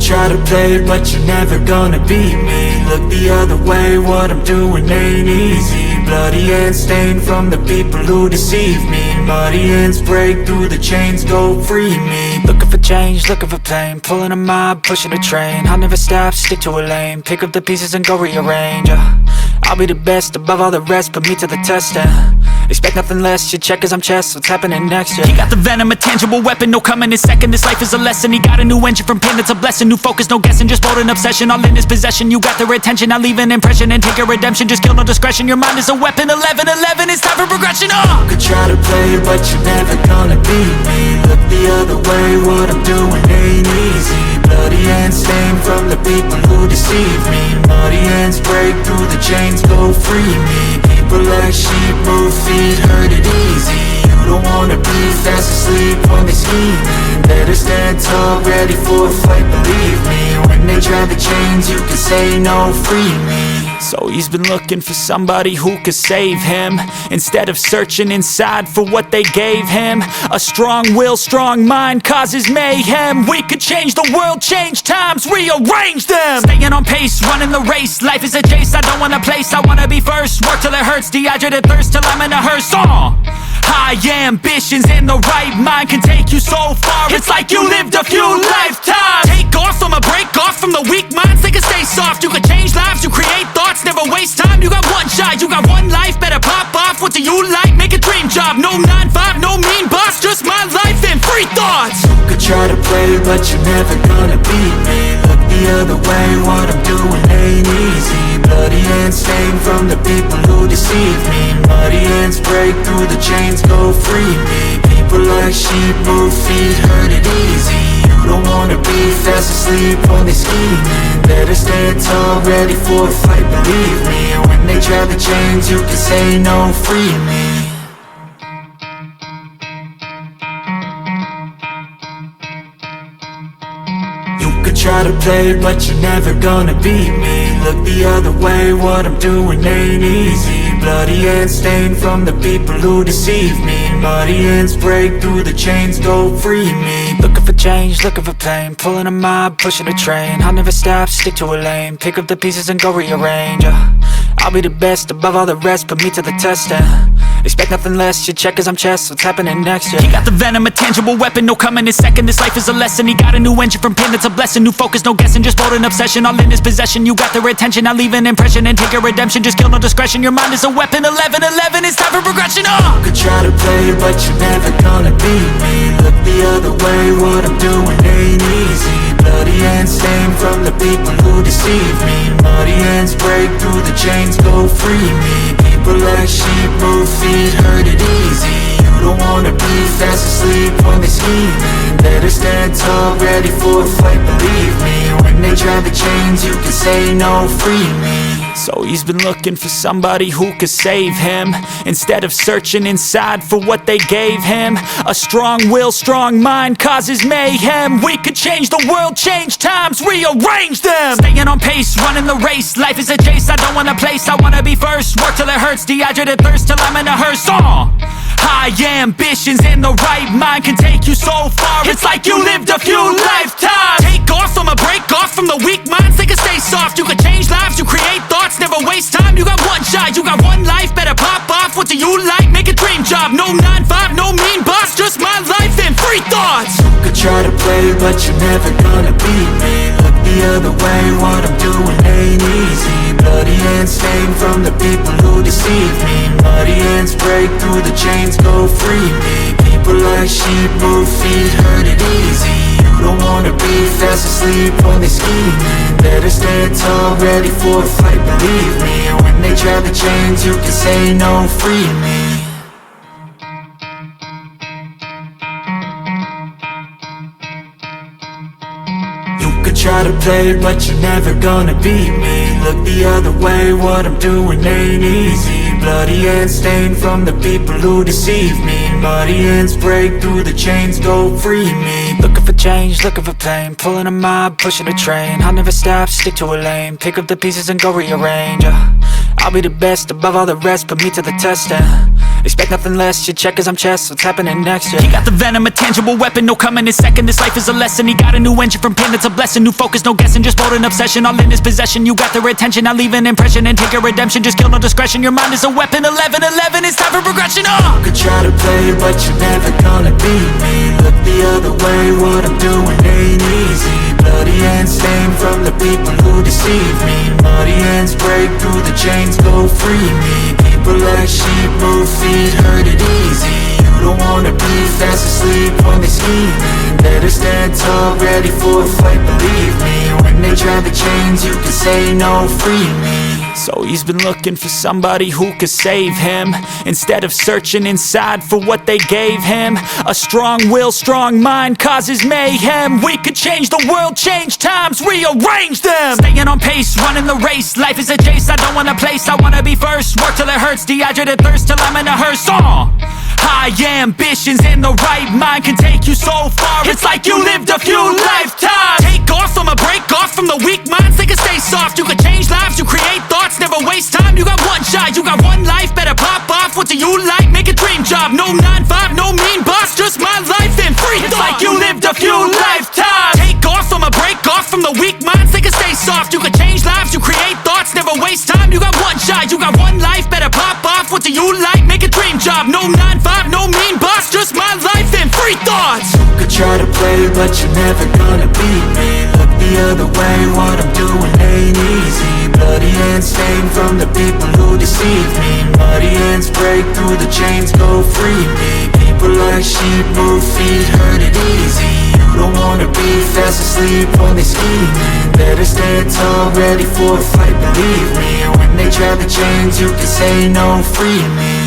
try to play, but you're never gonna beat me. Look the other way, what I'm doing ain't easy. Bloody hands stained from the people who deceive me. Muddy hands break through the chains, go free me. Looking for change, looking for pain, pulling a mob, pushing a train. I'll never stop, stick to a lane, pick up the pieces and go rearrange. I'll be the best above all the rest, put me to the test, expect nothing less, you check as I'm chess, what's happening next, He got the venom, a tangible weapon, no coming in second. This life is a lesson, he got a new engine from pain, that's a blessing. New focus, no guessing, just bold and obsession, all in his possession. You got their attention, I'll leave an impression and take your redemption. Just kill, no discretion, your mind is a weapon. 11-11, it's time for progression, You could try to play, but you're never gonna beat me. Look the other way, what I'm doing ain't easy. Bloody hands stained from the people who deceive me. Muddy hands break through the chains, go free me. People like sheep move feet, hurt it easy. You don't wanna be fast asleep when they scheming. Better stand tall, ready for a fight, believe me. When they try the chains, you can say no, free me. So he's been looking for somebody who could save him, instead of searching inside for what they gave him. A strong will, strong mind causes mayhem. We could change the world, change times, rearrange them. Staying on pace, running the race. Life is a chase, I don't want a place, I wanna be first. Work till it hurts, dehydrated thirst till I'm in a hearse. High ambitions in the right mind can take you so far. It's like you lived a few lifetimes. Take off from a break off from the weak minds, they can stay soft. You can change lives, you create thoughts, never waste time. You got one shot, you got one life, better pop off. What do you like? Make a dream job. No 9-5, no mean boss, just my life and free thoughts. You could try to play, but you're never gonna beat me. Look the other way, what I'm doing ain't easy. Bloody hands stained from the people who deceive me. Muddy hands break through the chains, go free me. People like sheep move feet, hurt it easy. You don't wanna be fast asleep when they scheming. Better stand tall, ready for a fight, believe me. When they try the chains, you can say no, free me. Try to play, but you're never gonna beat me. Look the other way, what I'm doing ain't easy. Bloody hands stained from the people who deceive me. Muddy hands break through the chains, go free me. Looking for change, looking for pain, pulling a mob, pushing a train. I'll never stop, stick to a lane, pick up the pieces and go rearrange. I'll be the best above all the rest, put me to the test, expect nothing less, you check as I'm chess, what's happening next, He got the venom, a tangible weapon, no coming in second. This life is a lesson, he got a new engine from pain, that's a blessing. New focus, no guessing, just bold and obsession, all in his possession. You got their attention, I'll leave an impression and take your redemption. Just kill, no discretion, your mind is a weapon. 11-11, it's time for progression, You could try to play, but you're never gonna beat me. Look the other way, what I'm doing ain't easy. Bloody hands stained from the people who deceive me. Muddy hands break through the chains, go free me. People like sheep move feet, hurt it easy. You don't wanna be fast asleep when they scheming. Better stand tall, ready for a fight, believe me. When they try the chains, you can say no, free me. So he's been looking for somebody who could save him, instead of searching inside for what they gave him. A strong will, strong mind causes mayhem. We could change the world, change times, rearrange them. Staying on pace, running the race. Life is a chase, I don't want a place, I wanna be first. Work till it hurts, dehydrated thirst till I'm in a hearse. High ambitions in the right mind can take you so far. It's like you lived a few lifetimes. Take off from a break off from the weak minds, they can stay soft. You can change lives, you create thoughts, never waste time. You got one shot, you got one life, better pop off. What do you like? Make a dream job. No 9-5, no mean boss, just my life and free thoughts. You could try to play, but you're never gonna beat me. Look the other way, what I'm doing ain't easy. Bloody hands stained from the people who deceive me. Muddy hands break through the chains, go free me. People like sheep move feet, hurt it easy. You don't wanna be fast asleep when they scheming. Better stand tall, ready for a fight, believe me. When they try the chains, you can say no, free me. Try to play, but you're never gonna beat me. Look the other way, what I'm doing ain't easy. Bloody hands stained from the people who deceive me. Muddy hands break through the chains, go free me. Looking for change, looking for pain, pulling a mob, pushing a train. I'll never stop, stick to a lane, pick up the pieces and go rearrange. I'll be the best above all the rest, put me to the test, expect nothing less, you check as I'm chess, what's happening next, yeah. He got the venom, a tangible weapon, no coming in second. This life is a lesson, he got a new engine from pain, it's a blessing. New focus, no guessing, just bold and obsession, all in his possession. You got their attention, I'll leave an impression and take your redemption. Just kill, no discretion, your mind is a weapon. 11-11, it's time for progression, You could try to play, but you're never gonna beat me. Look the other way, what I'm doing ain't easy. Bloody hands stained from the people who deceive me. Muddy hands break through the chains, go free me. People like sheep move feet, hurt it easy. You don't wanna be fast asleep when they're scheming. Better stand tall, ready for a fight, believe me. When they try the chains, you can say no, free me. So he's been looking for somebody who could save him, instead of searching inside for what they gave him. A strong will, strong mind causes mayhem. We could change the world, change times, rearrange them. Staying on pace, running the race. Life is a chase, I don't want a place, I wanna be first. Work till it hurts, dehydrated thirst till I'm in a hearse. High ambitions in the right mind can take you so far. It's like you lived a few lifetimes. Take off from a break off from the weak minds, they can stay soft. You can change lives, you create thoughts, never waste time. You got one shot, you got one life, better pop off. What do you like? Make a dream job. No 9-5, no mean boss, just my life and free. It's like you lived a few lifetimes. Take off from a break off from the weak minds, they can stay soft. You can change lives, you create thoughts, never waste time. You got one shot, you got one life, better pop off. What do you like? Make a dream job. No 9-5, no mean boss, just my life and free thoughts. You could try to play, but you're never gonna beat me. Look the other way, what I'm doing ain't easy. Bloody hands stained from the people who deceive me. Muddy hands break through the chains, go free me. People like sheep move feet, hurt it easy. You don't wanna be fast asleep when they're scheming. Better stand tall, ready for a fight, believe me. When they try the chains, you can say no, free me.